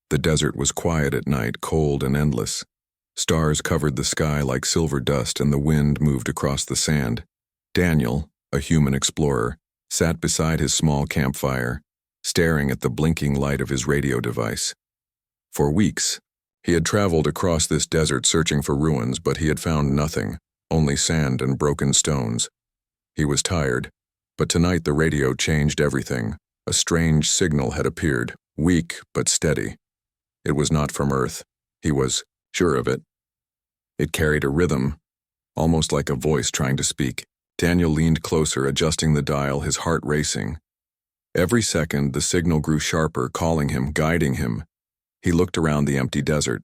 The desert was quiet at night, cold and endless. Stars covered the sky like silver dust, and the wind moved across the sand. Daniel, a human explorer, sat beside his small campfire, staring at the blinking light of his radio device. For weeks, he had traveled across this desert searching for ruins, but he had found nothing, only sand and broken stones. He was tired, but tonight the radio changed everything. A strange signal had appeared, weak but steady. It was not from Earth. He was sure of it. It carried a rhythm, almost like a voice trying to speak. Daniel leaned closer, adjusting the dial, his heart racing. Every second, the signal grew sharper, calling him, guiding him. He looked around the empty desert.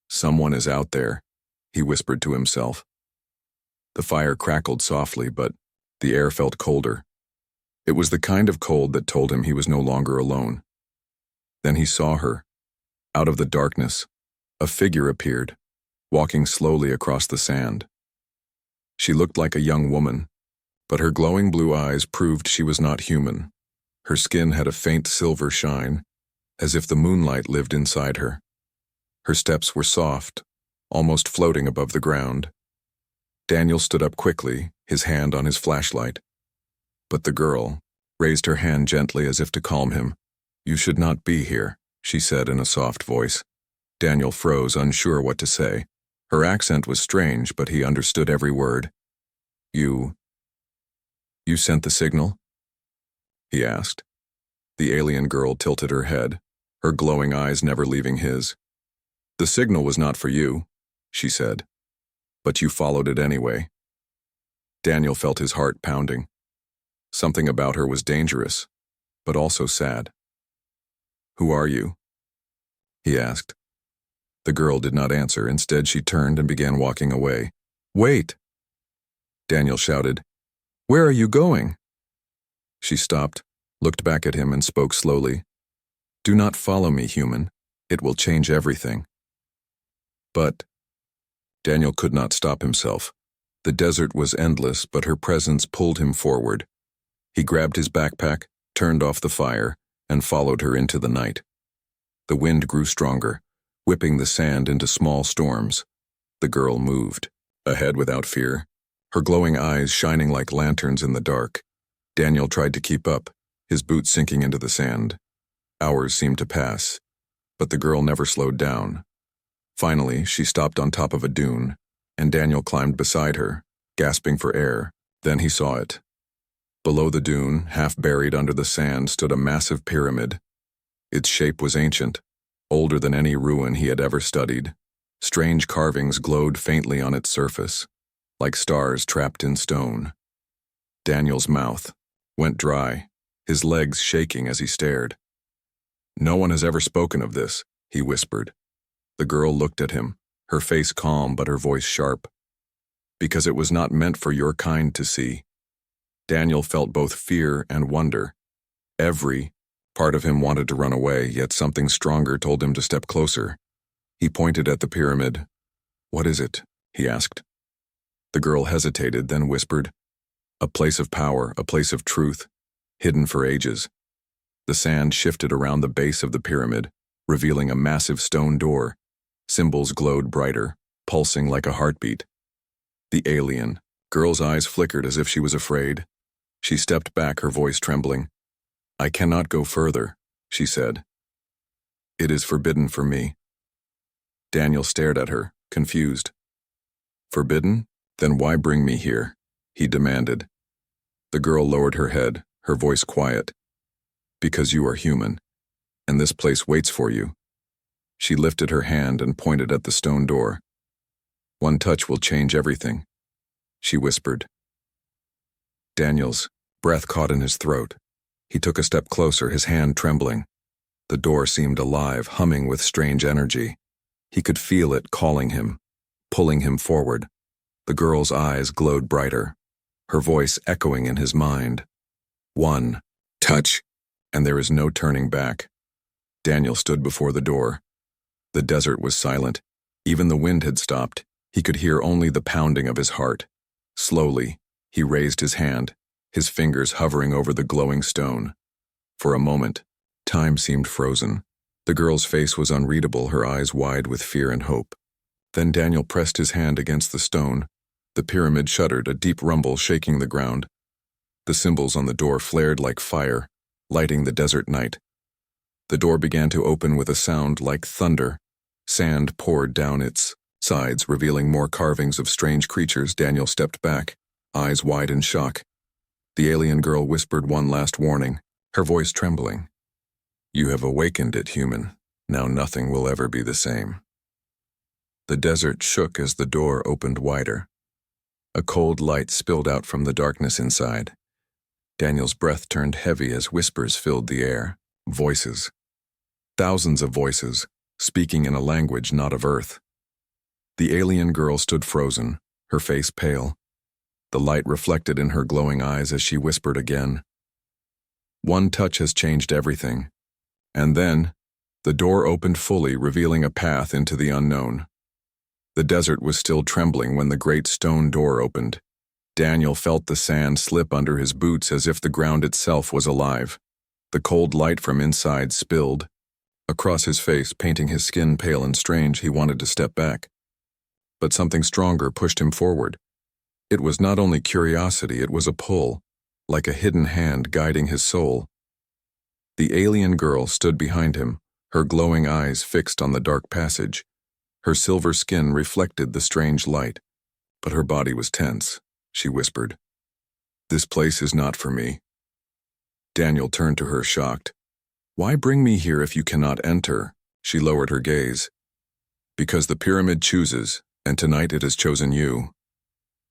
"Someone is out there," he whispered to himself. The fire crackled softly, but the air felt colder. It was the kind of cold that told him he was no longer alone. Then he saw her. Out of the darkness, a figure appeared, walking slowly across the sand. She looked like a young woman, but her glowing blue eyes proved she was not human. Her skin had a faint silver shine, as if the moonlight lived inside her. Her steps were soft, almost floating above the ground. Daniel stood up quickly, his hand on his flashlight. But the girl raised her hand gently as if to calm him. "You should not be here," she said in a soft voice. Daniel froze, unsure what to say. Her accent was strange, but he understood every word. You sent the signal?" he asked. The alien girl tilted her head, her glowing eyes never leaving his. "The signal was not for you," she said, "but you followed it anyway." Daniel felt his heart pounding. Something about her was dangerous, but also sad. "Who are you?" he asked. The girl did not answer. Instead, she turned and began walking away. "Wait!" Daniel shouted. "Where are you going?" She stopped, looked back at him, and spoke slowly. "Do not follow me, human. It will change everything." But Daniel could not stop himself. The desert was endless, but her presence pulled him forward. He grabbed his backpack, turned off the fire, and followed her into the night. The wind grew stronger, whipping the sand into small storms. The girl moved, ahead without fear, her glowing eyes shining like lanterns in the dark. Daniel tried to keep up, his boots sinking into the sand. Hours seemed to pass, but the girl never slowed down. Finally, she stopped on top of a dune, and Daniel climbed beside her, gasping for air. Then he saw it. Below the dune, half buried under the sand, stood a massive pyramid. Its shape was ancient, older than any ruin he had ever studied. Strange carvings glowed faintly on its surface, like stars trapped in stone. Daniel's mouth went dry, his legs shaking as he stared. "No one has ever spoken of this," he whispered. The girl looked at him, her face calm but her voice sharp. "Because it was not meant for your kind to see." Daniel felt both fear and wonder. Every part of him wanted to run away, yet something stronger told him to step closer. He pointed at the pyramid. "What is it?" he asked. The girl hesitated, then whispered, "A place of power, a place of truth, hidden for ages." The sand shifted around the base of the pyramid, revealing a massive stone door. Symbols glowed brighter, pulsing like a heartbeat. The alien girl's eyes flickered as if she was afraid. She stepped back, her voice trembling. "I cannot go further," she said. "It is forbidden for me." Daniel stared at her, confused. "Forbidden? Then why bring me here?" he demanded. The girl lowered her head, her voice quiet. "Because you are human, and this place waits for you." She lifted her hand and pointed at the stone door. "One touch will change everything," she whispered. Daniel's breath caught in his throat. He took a step closer, his hand trembling. The door seemed alive, humming with strange energy. He could feel it calling him, pulling him forward. The girl's eyes glowed brighter, her voice echoing in his mind. "One touch, and there is no turning back." Daniel stood before the door. The desert was silent. Even the wind had stopped. He could hear only the pounding of his heart. Slowly, he raised his hand, his fingers hovering over the glowing stone. For a moment, time seemed frozen. The girl's face was unreadable, her eyes wide with fear and hope. Then Daniel pressed his hand against the stone. The pyramid shuddered, a deep rumble shaking the ground. The symbols on the door flared like fire, lighting the desert night. The door began to open with a sound like thunder. Sand poured down its sides, revealing more carvings of strange creatures. Daniel stepped back, eyes wide in shock. The alien girl whispered one last warning, her voice trembling. "You have awakened it, human. Now nothing will ever be the same." The desert shook as the door opened wider. A cold light spilled out from the darkness inside. Daniel's breath turned heavy as whispers filled the air. Voices. Thousands of voices, speaking in a language not of Earth. The alien girl stood frozen, her face pale. The light reflected in her glowing eyes as she whispered again. "One touch has changed everything." And then, the door opened fully, revealing a path into the unknown. The desert was still trembling when the great stone door opened. Daniel felt the sand slip under his boots as if the ground itself was alive. The cold light from inside spilled across his face, painting his skin pale and strange. He wanted to step back, but something stronger pushed him forward. It was not only curiosity, it was a pull, like a hidden hand guiding his soul. The alien girl stood behind him, her glowing eyes fixed on the dark passage. Her silver skin reflected the strange light, but her body was tense. She whispered, "This place is not for me." Daniel turned to her, shocked. "Why bring me here if you cannot enter?" She lowered her gaze. "Because the pyramid chooses, and tonight it has chosen you."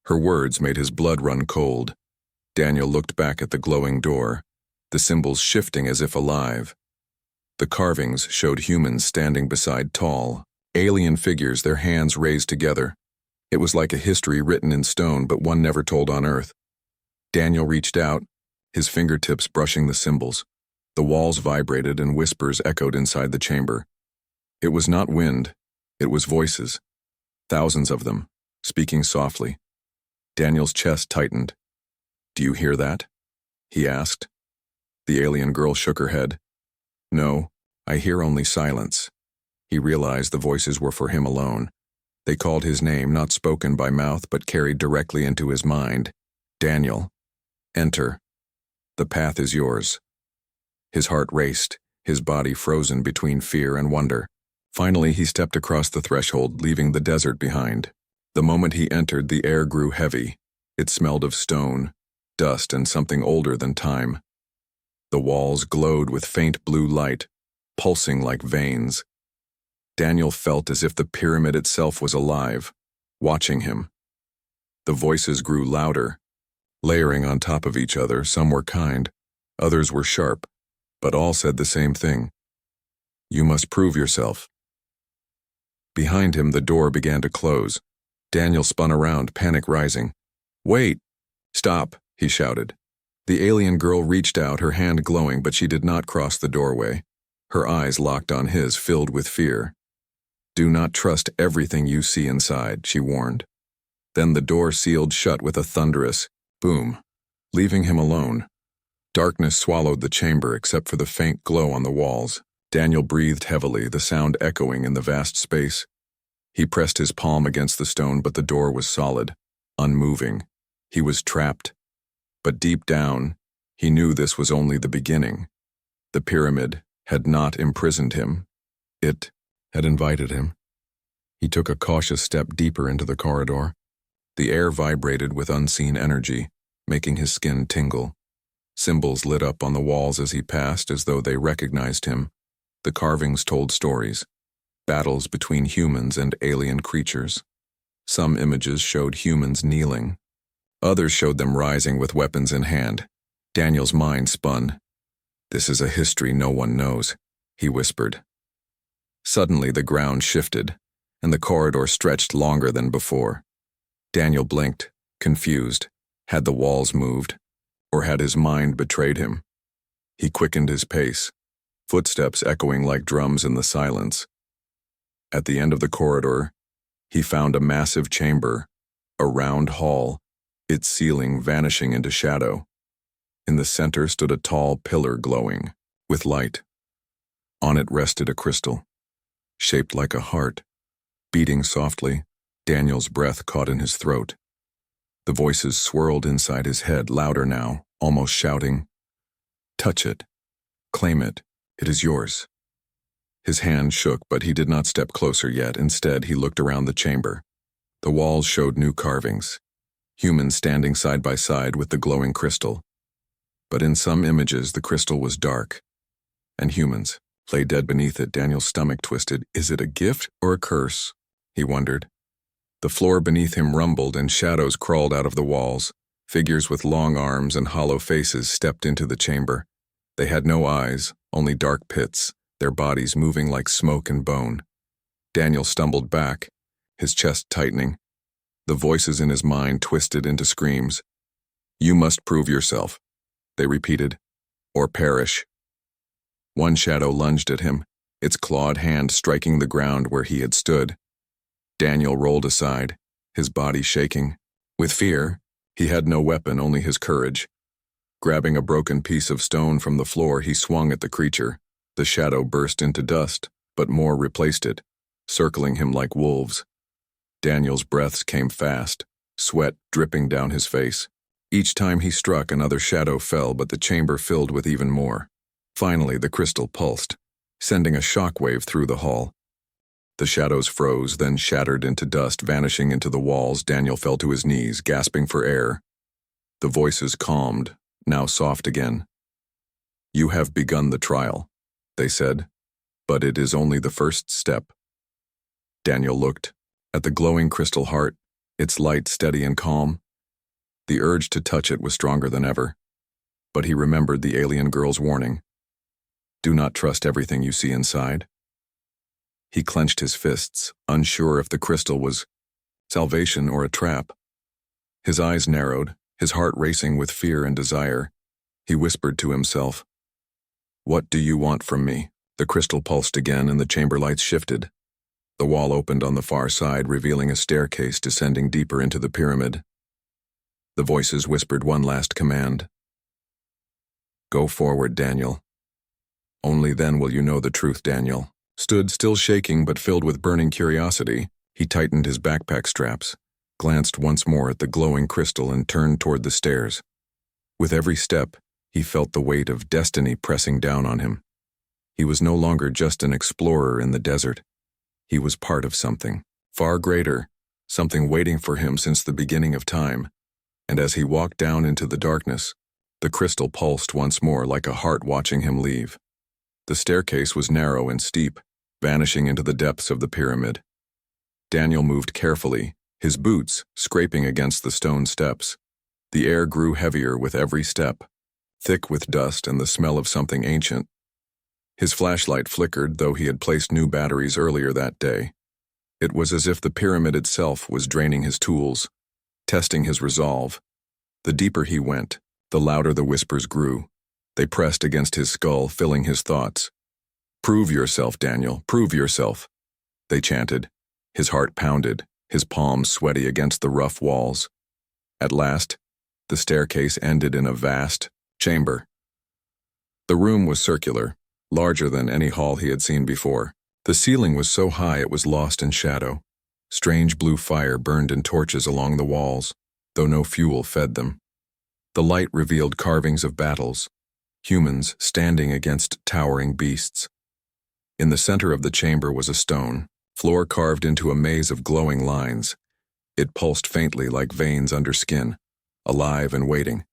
Her words made his blood run cold. Daniel looked back at the glowing door, the symbols shifting as if alive. The carvings showed humans standing beside tall, alien figures, their hands raised together. It was like a history written in stone, but one never told on Earth. Daniel reached out, his fingertips brushing the symbols. The walls vibrated and whispers echoed inside the chamber. It was not wind, it was voices. Thousands of them, speaking softly. Daniel's chest tightened. "Do you hear that?" he asked. The alien girl shook her head. "No, I hear only silence." He realized the voices were for him alone. They called his name, not spoken by mouth but carried directly into his mind. "Daniel, enter. The path is yours." His heart raced, his body frozen between fear and wonder. Finally, he stepped across the threshold, leaving the desert behind. The moment he entered, the air grew heavy. It smelled of stone, dust, and something older than time. The walls glowed with faint blue light, pulsing like veins. Daniel felt as if the pyramid itself was alive, watching him. The voices grew louder, layering on top of each other. Some were kind, others were sharp, but all said the same thing. "You must prove yourself." Behind him, the door began to close. Daniel spun around, panic rising. "Wait! Stop!" he shouted. The alien girl reached out, her hand glowing, but she did not cross the doorway. Her eyes locked on his, filled with fear. "Do not trust everything you see inside," she warned. Then the door sealed shut with a thunderous boom, leaving him alone. Darkness swallowed the chamber except for the faint glow on the walls. Daniel breathed heavily, the sound echoing in the vast space. He pressed his palm against the stone, but the door was solid, unmoving. He was trapped. But deep down, he knew this was only the beginning. The pyramid had not imprisoned him. It had invited him. He took a cautious step deeper into the corridor. The air vibrated with unseen energy, making his skin tingle. Symbols lit up on the walls as he passed, as though they recognized him. The carvings told stories, battles between humans and alien creatures. Some images showed humans kneeling. Others showed them rising with weapons in hand. Daniel's mind spun. "This is a history no one knows," he whispered. Suddenly the ground shifted, and the corridor stretched longer than before. Daniel blinked, confused. Had the walls moved, or had his mind betrayed him? He quickened his pace, footsteps echoing like drums in the silence. At the end of the corridor, he found a massive chamber, a round hall, its ceiling vanishing into shadow. In the center stood a tall pillar glowing with light. On it rested a crystal, shaped like a heart, beating softly. Daniel's breath caught in his throat. The voices swirled inside his head, louder now, almost shouting, "Touch it. Claim it. It is yours." His hand shook, but he did not step closer yet. Instead, he looked around the chamber. The walls showed new carvings, humans standing side by side with the glowing crystal. But in some images, the crystal was dark, and humans lay dead beneath it. Daniel's stomach twisted. Is it a gift or a curse? He wondered. The floor beneath him rumbled, and shadows crawled out of the walls. Figures with long arms and hollow faces stepped into the chamber. They had no eyes, only dark pits, their bodies moving like smoke and bone. Daniel stumbled back, his chest tightening. The voices in his mind twisted into screams. "You must prove yourself," they repeated, "or perish." One shadow lunged at him, its clawed hand striking the ground where he had stood. Daniel rolled aside, his body shaking. With fear, he had no weapon, only his courage. Grabbing a broken piece of stone from the floor, he swung at the creature. The shadow burst into dust, but more replaced it, circling him like wolves. Daniel's breaths came fast, sweat dripping down his face. Each time he struck, another shadow fell, but the chamber filled with even more. Finally, the crystal pulsed, sending a shockwave through the hall. The shadows froze, then shattered into dust, vanishing into the walls. Daniel fell to his knees, gasping for air. The voices calmed, now soft again. "You have begun the trial," they said, "but it is only the first step." Daniel looked at the glowing crystal heart, its light steady and calm. The urge to touch it was stronger than ever, but he remembered the alien girl's warning. Do not trust everything you see inside. He clenched his fists, unsure if the crystal was salvation or a trap. His eyes narrowed, his heart racing with fear and desire. He whispered to himself, "What do you want from me?" The crystal pulsed again, and the chamber lights shifted. The wall opened on the far side, revealing a staircase descending deeper into the pyramid. The voices whispered one last command. "Go forward, Daniel. Only then will you know the truth." Daniel stood still, shaking but filled with burning curiosity. He tightened his backpack straps, glanced once more at the glowing crystal, and turned toward the stairs. With every step, he felt the weight of destiny pressing down on him. He was no longer just an explorer in the desert. He was part of something far greater, something waiting for him since the beginning of time. And as he walked down into the darkness, the crystal pulsed once more like a heart watching him leave. The staircase was narrow and steep, vanishing into the depths of the pyramid. Daniel moved carefully, his boots scraping against the stone steps. The air grew heavier with every step, thick with dust and the smell of something ancient. His flashlight flickered, though he had placed new batteries earlier that day. It was as if the pyramid itself was draining his tools, testing his resolve. The deeper he went, the louder the whispers grew. They pressed against his skull, filling his thoughts. "Prove yourself, Daniel, prove yourself," they chanted. His heart pounded, his palms sweaty against the rough walls. At last, the staircase ended in a vast chamber. The room was circular, larger than any hall he had seen before. The ceiling was so high it was lost in shadow. Strange blue fire burned in torches along the walls, though no fuel fed them. The light revealed carvings of battles, humans standing against towering beasts. In the center of the chamber was a stone, floor carved into a maze of glowing lines. It pulsed faintly like veins under skin, alive and waiting.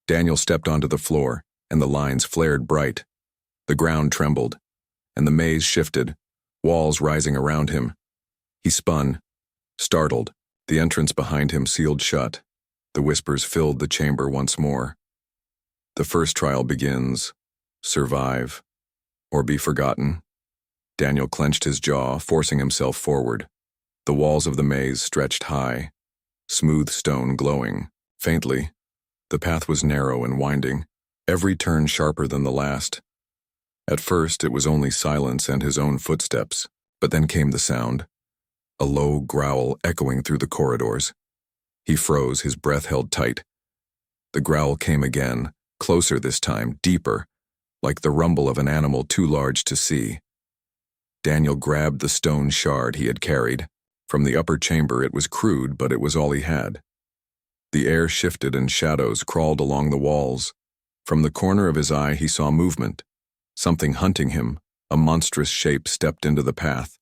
Daniel stepped onto the floor, and the lines flared bright. The ground trembled, and the maze shifted, walls rising around him. He spun, startled. The entrance behind him sealed shut. The whispers filled the chamber once more. The first trial begins. Survive, or be forgotten. Daniel clenched his jaw, forcing himself forward. The walls of the maze stretched high, smooth stone glowing. Faintly, the path was narrow and winding, every turn sharper than the last. At first, it was only silence and his own footsteps, but then came the sound, a low growl echoing through the corridors. He froze, his breath held tight. The growl came again, closer this time, deeper, like the rumble of an animal too large to see. Daniel grabbed the stone shard he had carried. From the upper chamber it was crude, but it was all he had. The air shifted and shadows crawled along the walls. From the corner of his eye he saw movement. Something hunting him, a monstrous shape, stepped into the path.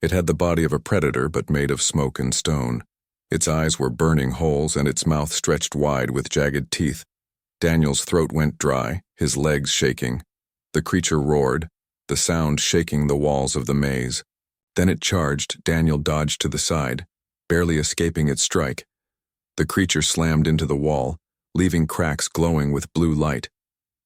It had the body of a predator but made of smoke and stone. Its eyes were burning holes and its mouth stretched wide with jagged teeth. Daniel's throat went dry, his legs shaking. The creature roared, the sound shaking the walls of the maze. Then it charged. Daniel dodged to the side, barely escaping its strike. The creature slammed into the wall, leaving cracks glowing with blue light.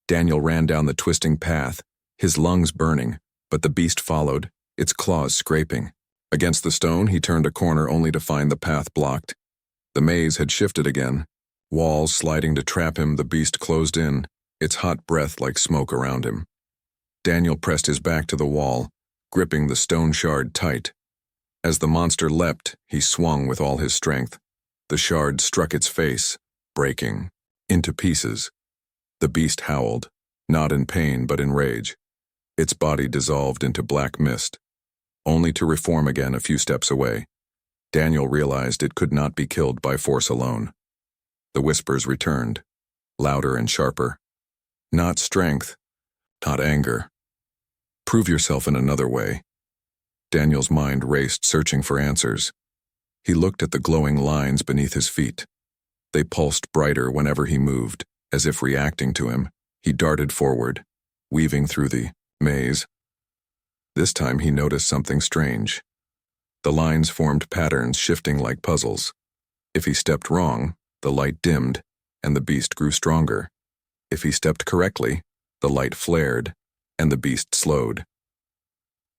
Daniel ran down the twisting path, his lungs burning, but the beast followed, its claws scraping. Against the stone, he turned a corner only to find the path blocked. The maze had shifted again. Walls sliding to trap him, the beast closed in, its hot breath like smoke around him. Daniel pressed his back to the wall, gripping the stone shard tight. As the monster leapt, he swung with all his strength. The shard struck its face, breaking into pieces. The beast howled, not in pain but in rage. Its body dissolved into black mist, only to reform again a few steps away. Daniel realized it could not be killed by force alone. The whispers returned, louder and sharper. Not strength, not anger. Prove yourself in another way. Daniel's mind raced, searching for answers. He looked at the glowing lines beneath his feet. They pulsed brighter whenever he moved, as if reacting to him. He darted forward, weaving through the maze. This time he noticed something strange. The lines formed patterns, shifting like puzzles. If he stepped wrong, the light dimmed, and the beast grew stronger. If he stepped correctly, the light flared, and the beast slowed.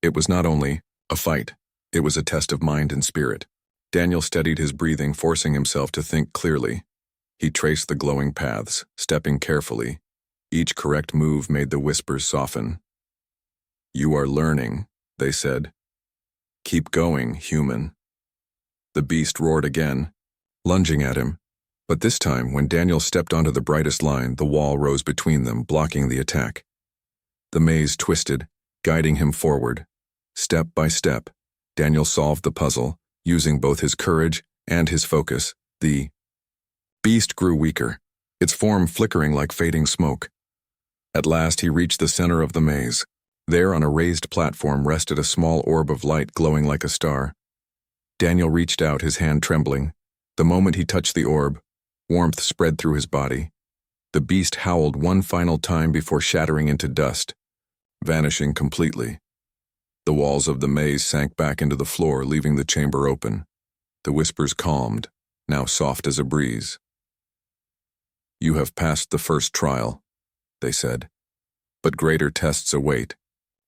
It was not only a fight, it was a test of mind and spirit. Daniel steadied his breathing, forcing himself to think clearly. He traced the glowing paths, stepping carefully. Each correct move made the whispers soften. "You are learning," they said. "Keep going, human." The beast roared again, lunging at him. But this time, when Daniel stepped onto the brightest line, the wall rose between them, blocking the attack. The maze twisted, guiding him forward. Step by step, Daniel solved the puzzle, using both his courage and his focus. The beast grew weaker, its form flickering like fading smoke. At last he reached the center of the maze. There, on a raised platform, rested a small orb of light glowing like a star. Daniel reached out, his hand trembling. The moment he touched the orb, warmth spread through his body. The beast howled one final time before shattering into dust, vanishing completely. The walls of the maze sank back into the floor, leaving the chamber open. The whispers calmed, now soft as a breeze. "You have passed the first trial," they said, "but greater tests await."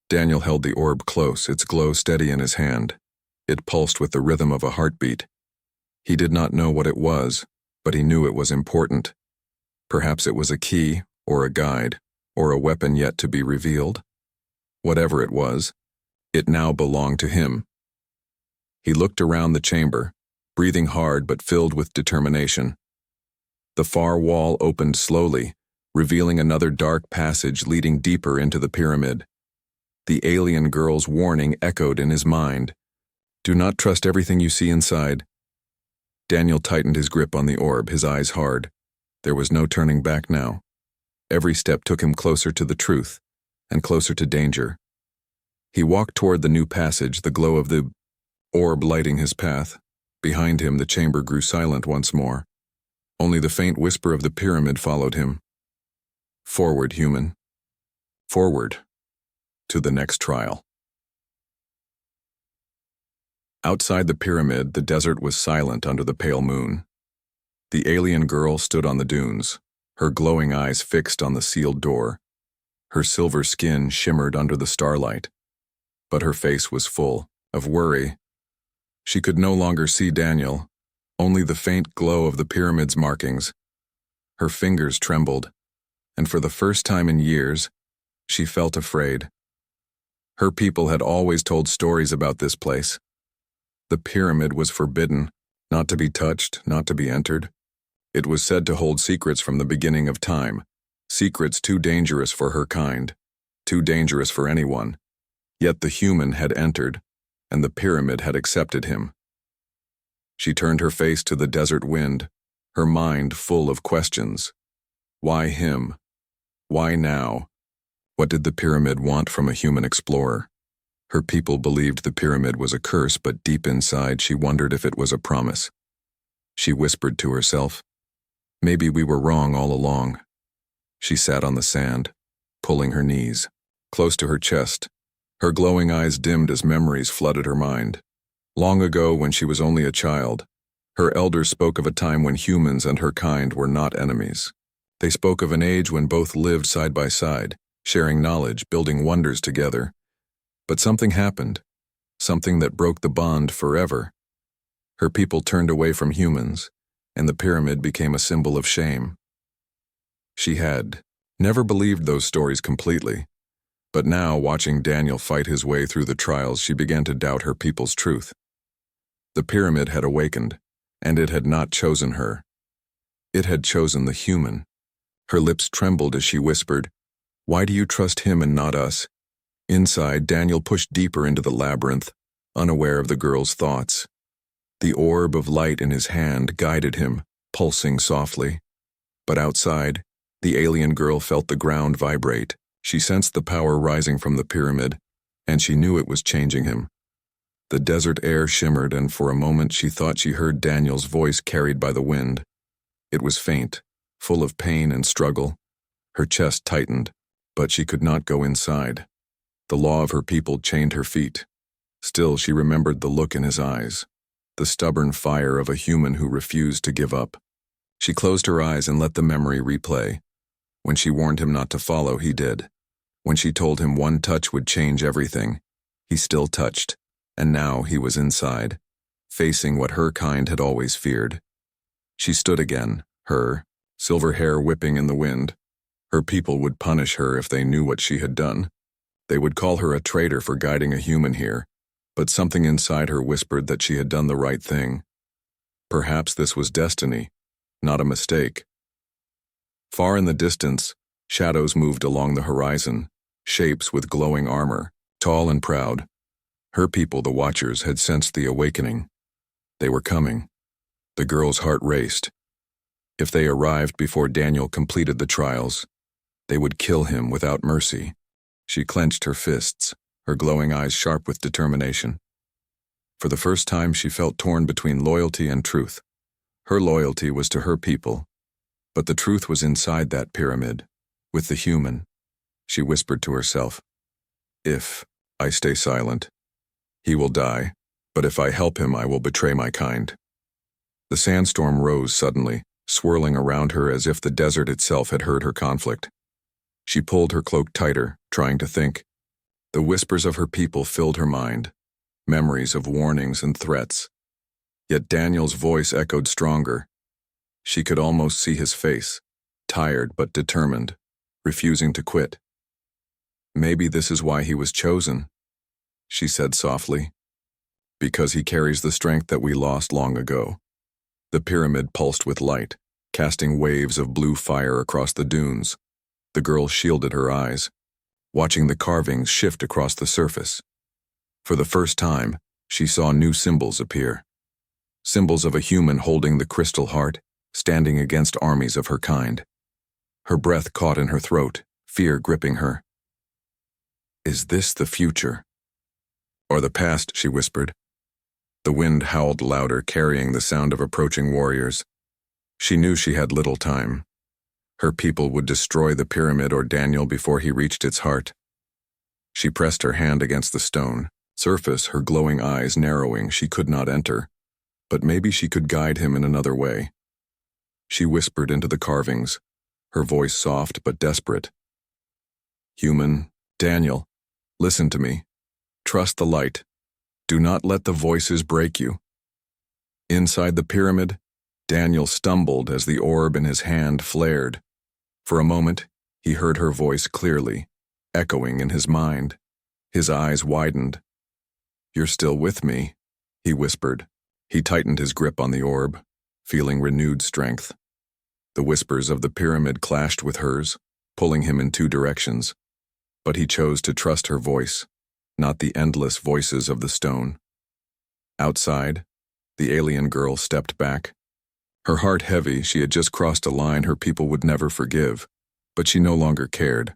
Daniel held the orb close, its glow steady in his hand. It pulsed with the rhythm of a heartbeat. He did not know what it was, but he knew it was important. Perhaps it was a key, or a guide, or a weapon yet to be revealed. Whatever it was, it now belonged to him. He looked around the chamber, breathing hard but filled with determination. The far wall opened slowly, revealing another dark passage leading deeper into the pyramid. The alien girl's warning echoed in his mind. "Do not trust everything you see inside." Daniel tightened his grip on the orb, his eyes hard. There was no turning back now. Every step took him closer to the truth, and closer to danger. He walked toward the new passage, the glow of the orb lighting his path. Behind him, the chamber grew silent once more. Only the faint whisper of the pyramid followed him. "Forward, human. Forward. To the next trial." Outside the pyramid, the desert was silent under the pale moon. The alien girl stood on the dunes, her glowing eyes fixed on the sealed door. Her silver skin shimmered under the starlight, but her face was full of worry. She could no longer see Daniel, only the faint glow of the pyramid's markings. Her fingers trembled, and for the first time in years, she felt afraid. Her people had always told stories about this place. The pyramid was forbidden, not to be touched, not to be entered. It was said to hold secrets from the beginning of time, secrets too dangerous for her kind. too dangerous for anyone. Yet the human had entered, and the pyramid had accepted him. She turned her face to the desert wind, her mind full of questions. Why him? Why now? What did the pyramid want from a human explorer? Her people believed the pyramid was a curse, but deep inside she wondered if it was a promise. She whispered to herself, "Maybe we were wrong all along." She sat on the sand, pulling her knees, close to her chest. Her glowing eyes dimmed as memories flooded her mind. Long ago, when she was only a child, her elders spoke of a time when humans and her kind were not enemies. They spoke of an age when both lived side by side, sharing knowledge, building wonders together. But something happened, something that broke the bond forever. Her people turned away from humans, and the pyramid became a symbol of shame. She had never believed those stories completely, but now, watching Daniel fight his way through the trials, she began to doubt her people's truth. The pyramid had awakened, and it had not chosen her. It had chosen the human. Her lips trembled as she whispered, "Why do you trust him and not us?" Inside, Daniel pushed deeper into the labyrinth, unaware of the girl's thoughts. The orb of light in his hand guided him, pulsing softly. But outside, the alien girl felt the ground vibrate. She sensed the power rising from the pyramid, and she knew it was changing him. The desert air shimmered, and for a moment she thought she heard Daniel's voice carried by the wind. It was faint, full of pain and struggle. Her chest tightened, but she could not go inside. The law of her people chained her feet. Still, she remembered the look in his eyes, the stubborn fire of a human who refused to give up. She closed her eyes and let the memory replay. When she warned him not to follow, he did. When she told him one touch would change everything, he still touched, and now he was inside, facing what her kind had always feared. She stood again, her silver hair whipping in the wind. Her people would punish her if they knew what she had done. They would call her a traitor for guiding a human here, but something inside her whispered that she had done the right thing. Perhaps this was destiny, not a mistake. Far in the distance, shadows moved along the horizon, shapes with glowing armor, tall and proud. Her people, the Watchers, had sensed the awakening. They were coming. The girl's heart raced. If they arrived before Daniel completed the trials, they would kill him without mercy. She clenched her fists, her glowing eyes sharp with determination. For the first time, she felt torn between loyalty and truth. Her loyalty was to her people, but the truth was inside that pyramid, with the human. She whispered to herself, "If I stay silent, he will die, but if I help him, I will betray my kind." The sandstorm rose suddenly, swirling around her as if the desert itself had heard her conflict. She pulled her cloak tighter, trying to think. The whispers of her people filled her mind, memories of warnings and threats. Yet Daniel's voice echoed stronger. She could almost see his face, tired but determined, refusing to quit. "Maybe this is why he was chosen," she said softly. "Because he carries the strength that we lost long ago." The pyramid pulsed with light, casting waves of blue fire across the dunes. The girl shielded her eyes, watching the carvings shift across the surface. For the first time, she saw new symbols appear. Symbols of a human holding the crystal heart, standing against armies of her kind. Her breath caught in her throat, fear gripping her. "Is this the future? Or the past?" she whispered. The wind howled louder, carrying the sound of approaching warriors. She knew she had little time. Her people would destroy the pyramid or Daniel before he reached its heart. She pressed her hand against the stone surface, her glowing eyes narrowing. She could not enter, but maybe she could guide him in another way. She whispered into the carvings, her voice soft but desperate. "Human, Daniel, listen to me. Trust the light. Do not let the voices break you." Inside the pyramid, Daniel stumbled as the orb in his hand flared. For a moment, he heard her voice clearly, echoing in his mind. His eyes widened. "You're still with me," he whispered. He tightened his grip on the orb, feeling renewed strength. The whispers of the pyramid clashed with hers, pulling him in two directions. But he chose to trust her voice, not the endless voices of the stone. Outside, the alien girl stepped back. Her heart heavy, she had just crossed a line her people would never forgive, but she no longer cared.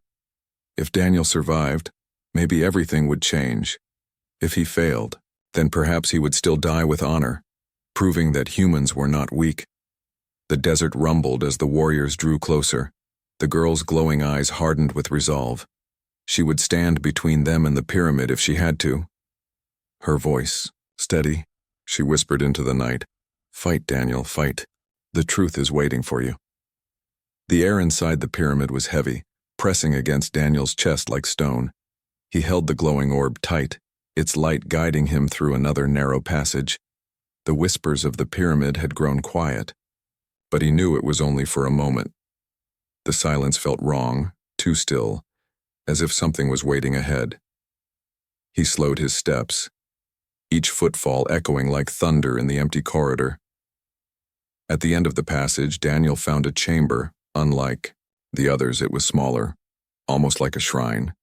If Daniel survived, maybe everything would change. If he failed, then perhaps he would still die with honor, proving that humans were not weak. The desert rumbled as the warriors drew closer. The girl's glowing eyes hardened with resolve. She would stand between them and the pyramid if she had to. Her voice, steady, she whispered into the night. "Fight, Daniel, fight. The truth is waiting for you." The air inside the pyramid was heavy, pressing against Daniel's chest like stone. He held the glowing orb tight, its light guiding him through another narrow passage. The whispers of the pyramid had grown quiet, but he knew it was only for a moment. The silence felt wrong, too still, as if something was waiting ahead. He slowed his steps, each footfall echoing like thunder in the empty corridor. At the end of the passage, Daniel found a chamber. Unlike the others, it was smaller, almost like a shrine.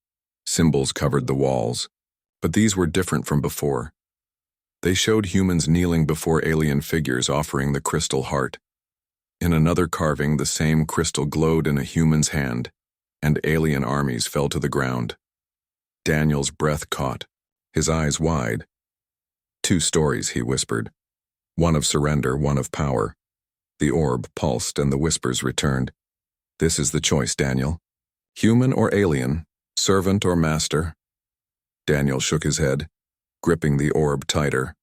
Symbols covered the walls, but these were different from before. They showed humans kneeling before alien figures offering the crystal heart. In another carving, the same crystal glowed in a human's hand, and alien armies fell to the ground. Daniel's breath caught, his eyes wide. "Two stories," he whispered. "One of surrender, one of power." The orb pulsed and the whispers returned. "This is the choice, Daniel. Human or alien, servant or master." Daniel shook his head, gripping the orb tighter.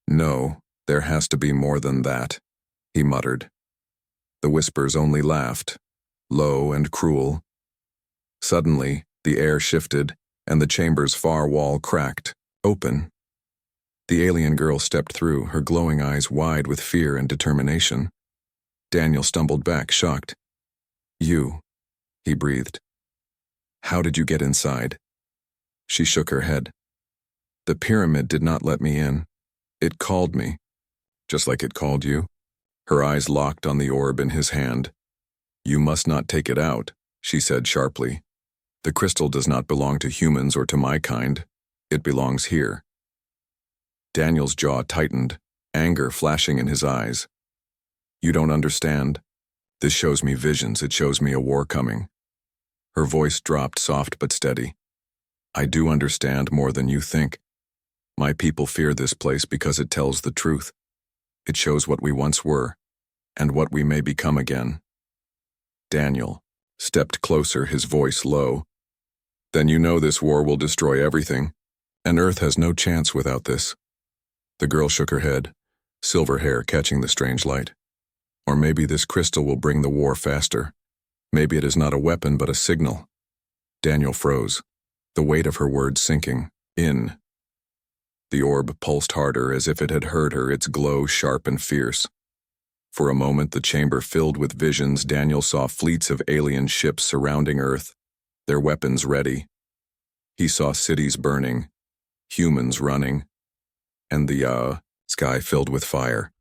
"No, there has to be more than that," he muttered. The whispers only laughed, low and cruel. Suddenly, the air shifted, and the chamber's far wall cracked, open. The alien girl stepped through, her glowing eyes wide with fear and determination. Daniel stumbled back, shocked. "You," he breathed. "How did you get inside?" She shook her head. "The pyramid did not let me in. It called me, just like it called you." Her eyes locked on the orb in his hand. "You must not take it out," she said sharply. "The crystal does not belong to humans or to my kind. It belongs here." Daniel's jaw tightened, anger flashing in his eyes. "You don't understand. This shows me visions. It shows me a war coming." Her voice dropped, soft but steady. "I do understand more than you think. My people fear this place because it tells the truth. It shows what we once were, and what we may become again." Daniel stepped closer, his voice low. "Then you know this war will destroy everything, and Earth has no chance without this." The girl shook her head, silver hair catching the strange light. "Or maybe this crystal will bring the war faster. Maybe it is not a weapon but a signal." Daniel froze, the weight of her words sinking in. The orb pulsed harder, as if it had heard her, its glow sharp and fierce. For a moment, the chamber filled with visions. Daniel saw fleets of alien ships surrounding Earth, their weapons ready. He saw cities burning, humans running, and the sky filled with fire.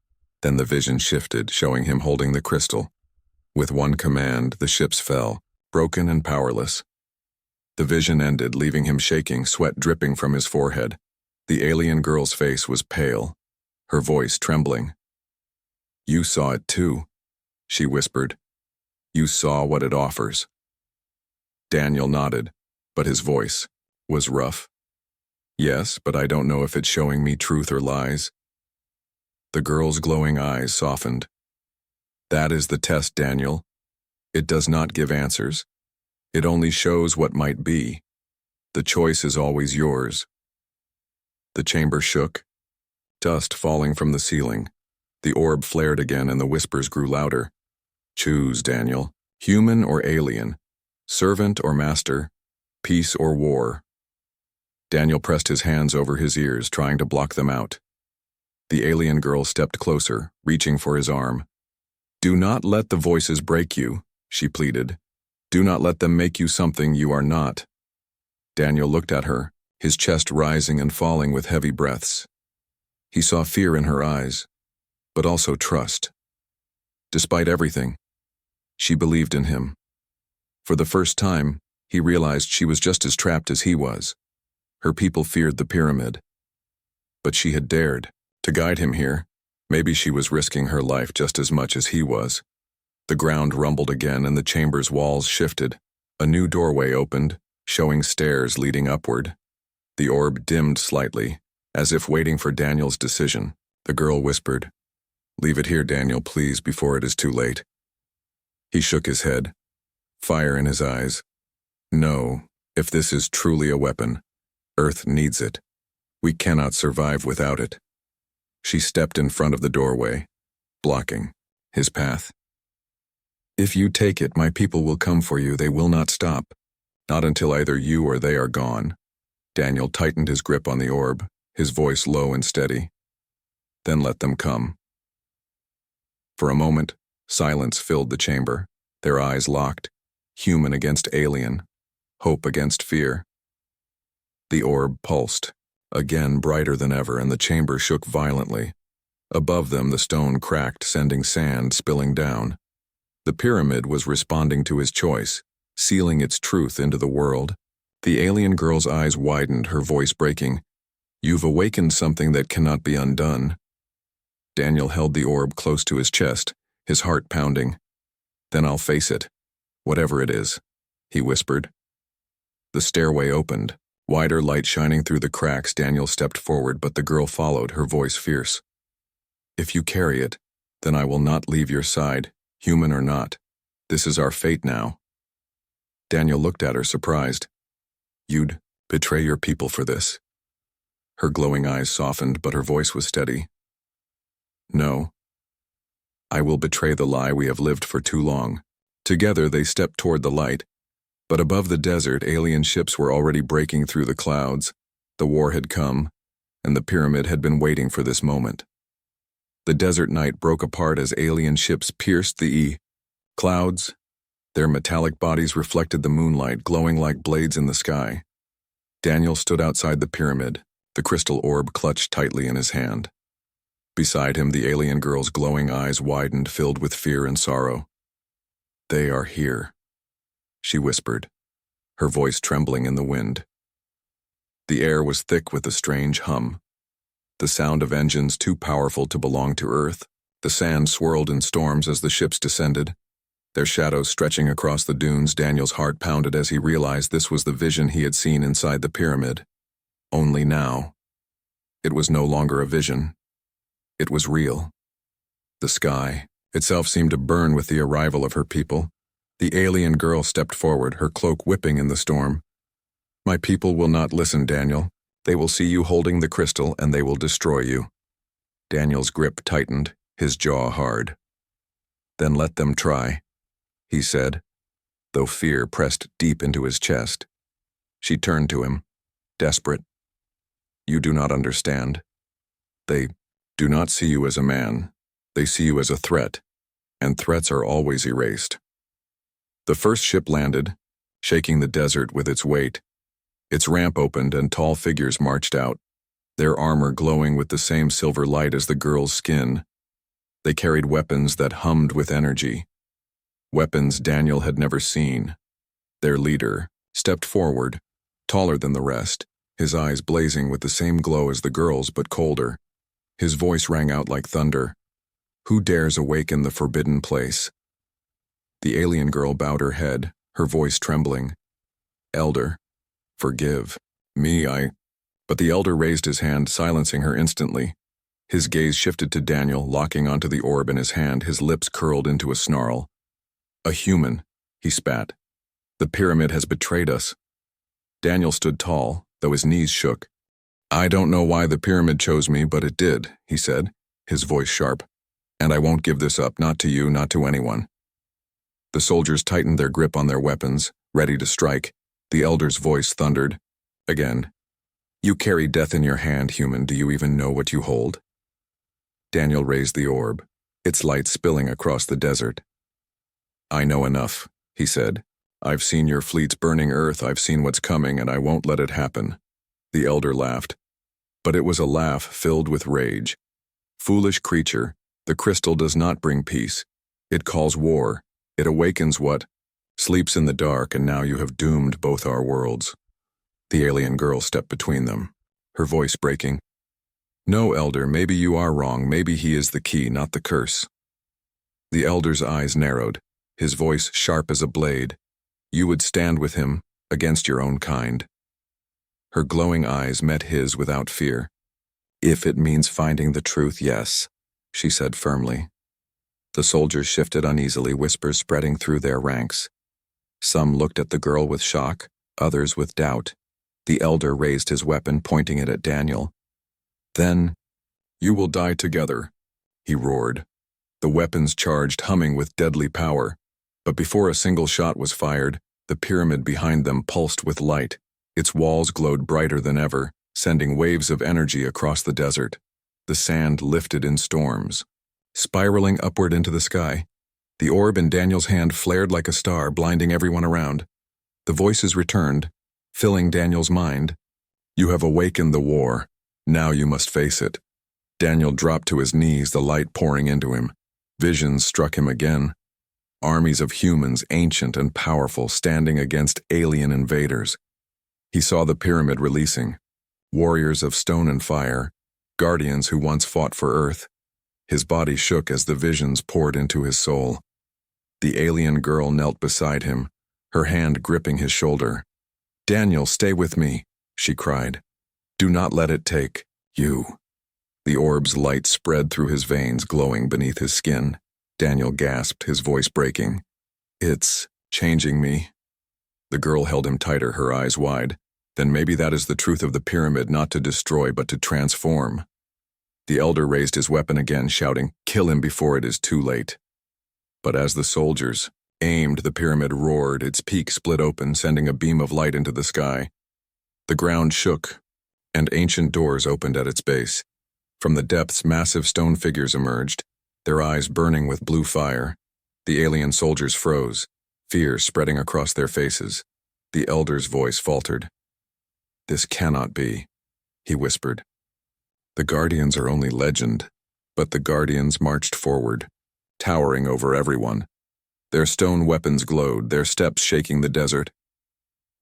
Then the vision shifted, showing him holding the crystal. With one command, the ships fell, broken and powerless. The vision ended, leaving him shaking, sweat dripping from his forehead. The alien girl's face was pale, her voice trembling. "You saw it too," she whispered. "You saw what it offers." Daniel nodded, but his voice was rough. "Yes, but I don't know if it's showing me truth or lies." The girl's glowing eyes softened. "That is the test, Daniel. It does not give answers. It only shows what might be. The choice is always yours." The chamber shook, dust falling from the ceiling. The orb flared again and the whispers grew louder. "Choose, Daniel. Human or alien. Servant or master. Peace or war." Daniel pressed his hands over his ears, trying to block them out. The alien girl stepped closer, reaching for his arm. "Do not let the voices break you," she pleaded. "Do not let them make you something you are not." Daniel looked at her, his chest rising and falling with heavy breaths. He saw fear in her eyes, but also trust. Despite everything, she believed in him. For the first time, He realized she was just as trapped as he was. Her people feared the pyramid. But she had dared to guide him here. Maybe she was risking her life just as much as he was. The ground rumbled again and the chamber's walls shifted. A new doorway opened, showing stairs leading upward. The orb dimmed slightly, as if waiting for Daniel's decision. The girl whispered, "Leave it here, Daniel, please, before it is too late." He shook his head, fire in his eyes. "No, if this is truly a weapon, Earth needs it. We cannot survive without it." She stepped in front of the doorway, blocking his path. "If you take it, my people will come for you. They will not stop. Not until either you or they are gone." Daniel tightened his grip on the orb, his voice low and steady. "Then let them come." For a moment, silence filled the chamber, their eyes locked, human against alien, hope against fear. The orb pulsed, again brighter than ever, and the chamber shook violently. Above them, the stone cracked, sending sand spilling down. The pyramid was responding to his choice, sealing its truth into the world. The alien girl's eyes widened, her voice breaking. "You've awakened something that cannot be undone." Daniel held the orb close to his chest, his heart pounding. "Then I'll face it, whatever it is," he whispered. The stairway opened, wider light shining through the cracks. Daniel stepped forward, but the girl followed, her voice fierce. "If you carry it, then I will not leave your side, human or not. This is our fate now." Daniel looked at her, surprised. "You'd betray your people for this?" Her glowing eyes softened, but her voice was steady. "No. I will betray the lie we have lived for too long." Together they stepped toward the light, but above the desert, alien ships were already breaking through the clouds. The war had come, and the pyramid had been waiting for this moment. The desert night broke apart as alien ships pierced the clouds. Their metallic bodies reflected the moonlight, glowing like blades in the sky. Daniel stood outside the pyramid, the crystal orb clutched tightly in his hand. Beside him, the alien girl's glowing eyes widened, filled with fear and sorrow. "They are here," she whispered, her voice trembling in the wind. The air was thick with a strange hum, the sound of engines too powerful to belong to Earth. The sand swirled in storms as the ships descended, their shadows stretching across the dunes. Daniel's heart pounded as he realized this was the vision he had seen inside the pyramid. Only now, it was no longer a vision. It was real. The sky itself seemed to burn with the arrival of her people. The alien girl stepped forward, her cloak whipping in the storm. "My people will not listen, Daniel. They will see you holding the crystal, and they will destroy you." Daniel's grip tightened, his jaw hard. "Then let them try," he said, though fear pressed deep into his chest. She turned to him, desperate. "You do not understand. They do not see you as a man. They see you as a threat, and threats are always erased." The first ship landed, shaking the desert with its weight. Its ramp opened and tall figures marched out, their armor glowing with the same silver light as the girl's skin. They carried weapons that hummed with energy, weapons Daniel had never seen. Their leader stepped forward, taller than the rest, his eyes blazing with the same glow as the girl's but colder. His voice rang out like thunder. "Who dares awaken the forbidden place?" The alien girl bowed her head, her voice trembling. "Elder, forgive me, But the elder raised his hand, silencing her instantly. His gaze shifted to Daniel, locking onto the orb in his hand, his lips curled into a snarl. "A human," he spat. "The pyramid has betrayed us." Daniel stood tall, though his knees shook. "I don't know why the pyramid chose me, but it did," he said, his voice sharp. "And I won't give this up, not to you, not to anyone." The soldiers tightened their grip on their weapons, ready to strike. The elder's voice thundered. Again, "You carry death in your hand, human. Do you even know what you hold?" Daniel raised the orb, its light spilling across the desert. "I know enough," he said. "I've seen your fleets burning Earth, I've seen what's coming, and I won't let it happen." The elder laughed, but it was a laugh filled with rage. "Foolish creature, the crystal does not bring peace. It calls war. It awakens what Sleeps in the dark, and now you have doomed both our worlds." The alien girl stepped between them, her voice breaking. "No, Elder, maybe you are wrong. Maybe he is the key, not the curse." The Elder's eyes narrowed, his voice sharp as a blade. "You would stand with him, against your own kind." Her glowing eyes met his without fear. "If it means finding the truth, yes," she said firmly. The soldiers shifted uneasily, whispers spreading through their ranks. Some looked at the girl with shock, others with doubt. The Elder raised his weapon, pointing it at Daniel. "Then, you will die together," he roared. The weapons charged, humming with deadly power. But before a single shot was fired, the pyramid behind them pulsed with light. Its walls glowed brighter than ever, sending waves of energy across the desert. The sand lifted in storms, spiraling upward into the sky. The orb in Daniel's hand flared like a star, blinding everyone around. The voices returned, filling Daniel's mind. "You have awakened the war. Now you must face it." Daniel dropped to his knees, the light pouring into him. Visions struck him again. Armies of humans, ancient and powerful, standing against alien invaders. He saw the pyramid releasing. Warriors of stone and fire, guardians who once fought for Earth. His body shook as the visions poured into his soul. The alien girl knelt beside him, her hand gripping his shoulder. "Daniel, stay with me," she cried. "Do not let it take you." The orb's light spread through his veins, glowing beneath his skin. Daniel gasped, his voice breaking. "It's changing me." The girl held him tighter, her eyes wide. "Then maybe that is the truth of the pyramid, not to destroy but to transform." The Elder raised his weapon again, shouting, "Kill him before it is too late." But as the soldiers aimed, the pyramid roared, its peak split open, sending a beam of light into the sky. The ground shook, and ancient doors opened at its base. From the depths, massive stone figures emerged, their eyes burning with blue fire. The alien soldiers froze, fear spreading across their faces. The Elder's voice faltered. "This cannot be," he whispered. "The Guardians are only legend." But the Guardians marched forward, towering over everyone. Their stone weapons glowed, their steps shaking the desert.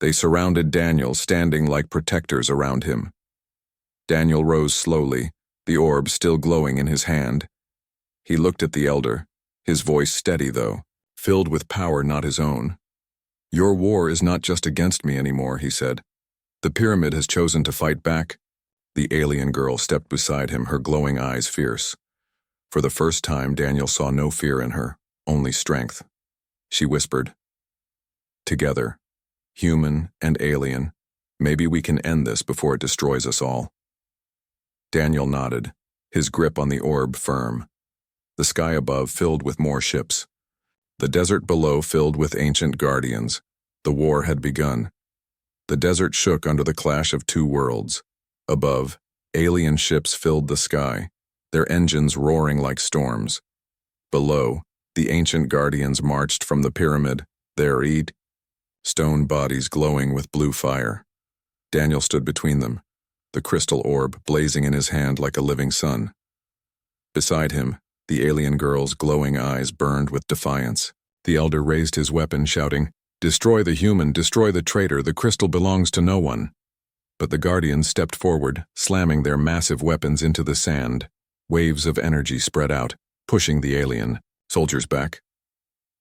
They surrounded Daniel, standing like protectors around him. Daniel rose slowly, the orb still glowing in his hand. He looked at the Elder, his voice steady though, filled with power not his own. "Your war is not just against me anymore," he said. "The pyramid has chosen to fight back." The alien girl stepped beside him, her glowing eyes fierce. For the first time, Daniel saw no fear in her, only strength. She whispered, "Together, human and alien, maybe we can end this before it destroys us all." Daniel nodded, his grip on the orb firm. The sky above filled with more ships. The desert below filled with ancient guardians. The war had begun. The desert shook under the clash of two worlds. Above, alien ships filled the sky, their engines roaring like storms. Below, the ancient guardians marched from the pyramid, their stone bodies glowing with blue fire. Daniel stood between them, the crystal orb blazing in his hand like a living sun. Beside him, the alien girl's glowing eyes burned with defiance. The Elder raised his weapon, shouting, "Destroy the human, destroy the traitor, the crystal belongs to no one." But the Guardians stepped forward, slamming their massive weapons into the sand. Waves of energy spread out, pushing the alien soldiers back.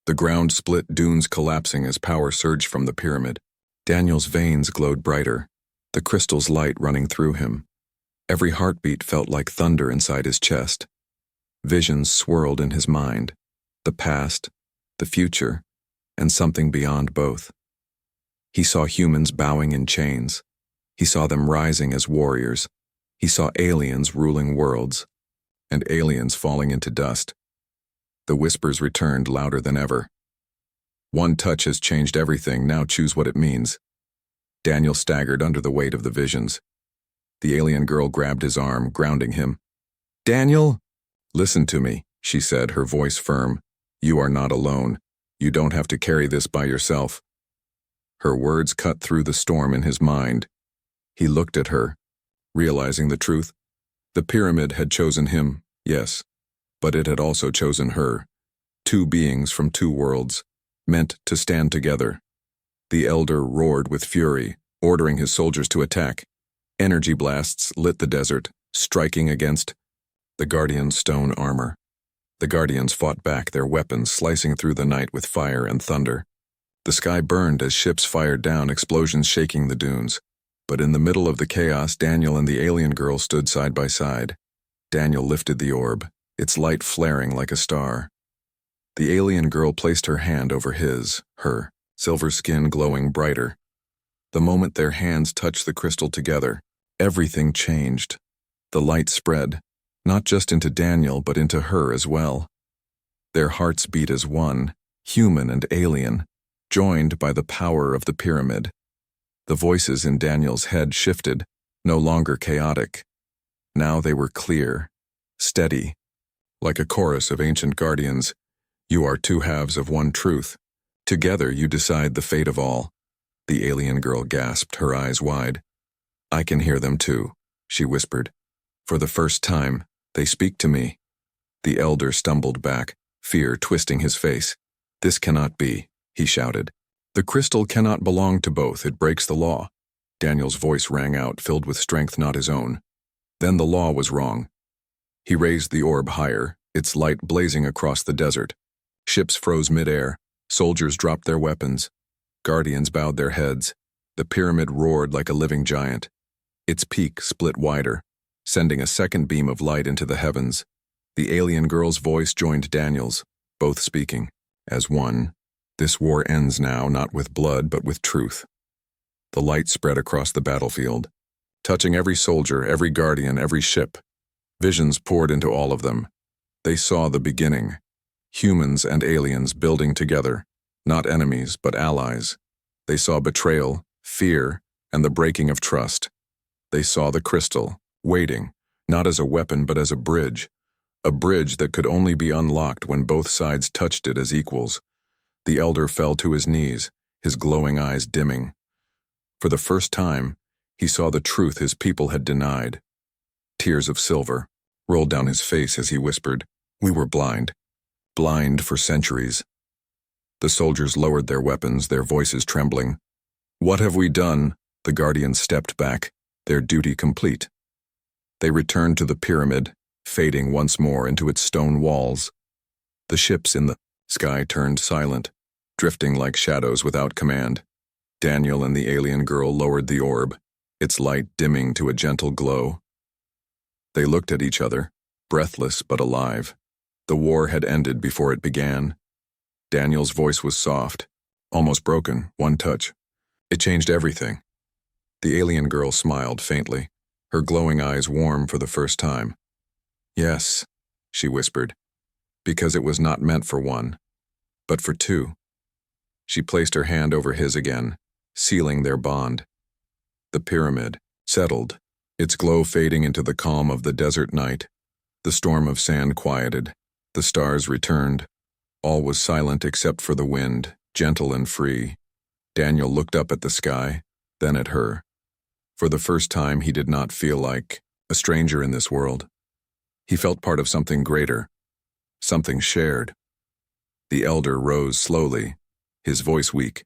The ground split, dunes collapsing as power surged from the pyramid. Daniel's veins glowed brighter, the crystal's light running through him. Every heartbeat felt like thunder inside his chest. Visions swirled in his mind, the past, the future, and something beyond both. He saw humans bowing in chains. He saw them rising as warriors. He saw aliens ruling worlds, and aliens falling into dust. The whispers returned louder than ever. "One touch has changed everything, now choose what it means." Daniel staggered under the weight of the visions. The alien girl grabbed his arm, grounding him. "Daniel? Listen to me," she said, her voice firm. "You are not alone. You don't have to carry this by yourself." Her words cut through the storm in his mind. He looked at her, realizing the truth. The pyramid had chosen him, yes, but it had also chosen her. Two beings from two worlds, meant to stand together. The elder roared with fury, ordering his soldiers to attack. Energy blasts lit the desert, striking against the Guardians' stone armor. The Guardians fought back, their weapons slicing through the night with fire and thunder. The sky burned as ships fired down, explosions shaking the dunes. But in the middle of the chaos, Daniel and the alien girl stood side by side. Daniel lifted the orb, its light flaring like a star. The alien girl placed her hand over her silver skin glowing brighter. The moment their hands touched the crystal together, everything changed. The light spread, not just into Daniel, but into her as well. Their hearts beat as one, human and alien, joined by the power of the pyramid. The voices in Daniel's head shifted, no longer chaotic. Now they were clear, steady, like a chorus of ancient guardians. You are two halves of one truth. Together you decide the fate of all. The alien girl gasped, her eyes wide. I can hear them too, she whispered. For the first time, they speak to me. The elder stumbled back, fear twisting his face. This cannot be, he shouted. The crystal cannot belong to both, it breaks the law. Daniel's voice rang out, filled with strength not his own. Then the law was wrong. He raised the orb higher, its light blazing across the desert. Ships froze midair, soldiers dropped their weapons. Guardians bowed their heads. The pyramid roared like a living giant. Its peak split wider, sending a second beam of light into the heavens. The alien girl's voice joined Daniel's, both speaking, as one. This war ends now, not with blood, but with truth. The light spread across the battlefield, touching every soldier, every guardian, every ship. Visions poured into all of them. They saw the beginning. Humans and aliens building together, not enemies, but allies. They saw betrayal, fear, and the breaking of trust. They saw the crystal, waiting, not as a weapon but as a bridge that could only be unlocked when both sides touched it as equals. The elder fell to his knees, his glowing eyes dimming. For the first time, he saw the truth his people had denied. Tears of silver rolled down his face as he whispered, "We were blind for centuries." The soldiers lowered their weapons, their voices trembling. "What have we done?" The guardians stepped back, their duty complete. They returned to the pyramid, fading once more into its stone walls. The ships in the sky turned silent, drifting like shadows without command. Daniel and the alien girl lowered the orb, its light dimming to a gentle glow. They looked at each other, breathless but alive. The war had ended before it began. Daniel's voice was soft, almost broken, one touch. It changed everything. The alien girl smiled faintly, her glowing eyes warm for the first time. "Yes," she whispered, "because it was not meant for one, but for two." She placed her hand over his again, sealing their bond. The pyramid settled, its glow fading into the calm of the desert night. The storm of sand quieted, the stars returned. All was silent except for the wind, gentle and free. Daniel looked up at the sky, then at her. For the first time, he did not feel like a stranger in this world. He felt part of something greater, something shared. The elder rose slowly, his voice weak.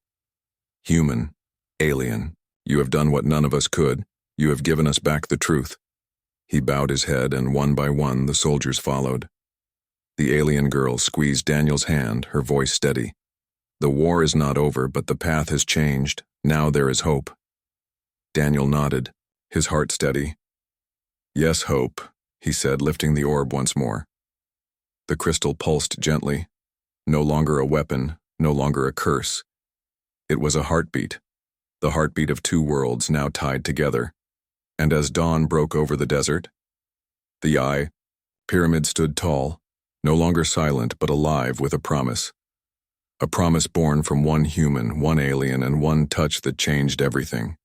"Human, alien, you have done what none of us could. You have given us back the truth." He bowed his head, and one by one the soldiers followed. The alien girl squeezed Daniel's hand, her voice steady. "The war is not over, but the path has changed. Now there is hope." Daniel nodded, his heart steady. "Yes, hope," he said, lifting the orb once more. The crystal pulsed gently, no longer a weapon, no longer a curse. It was a heartbeat, the heartbeat of two worlds now tied together. And as dawn broke over the desert, the pyramid stood tall, no longer silent but alive with a promise. A promise born from one human, one alien, and one touch that changed everything.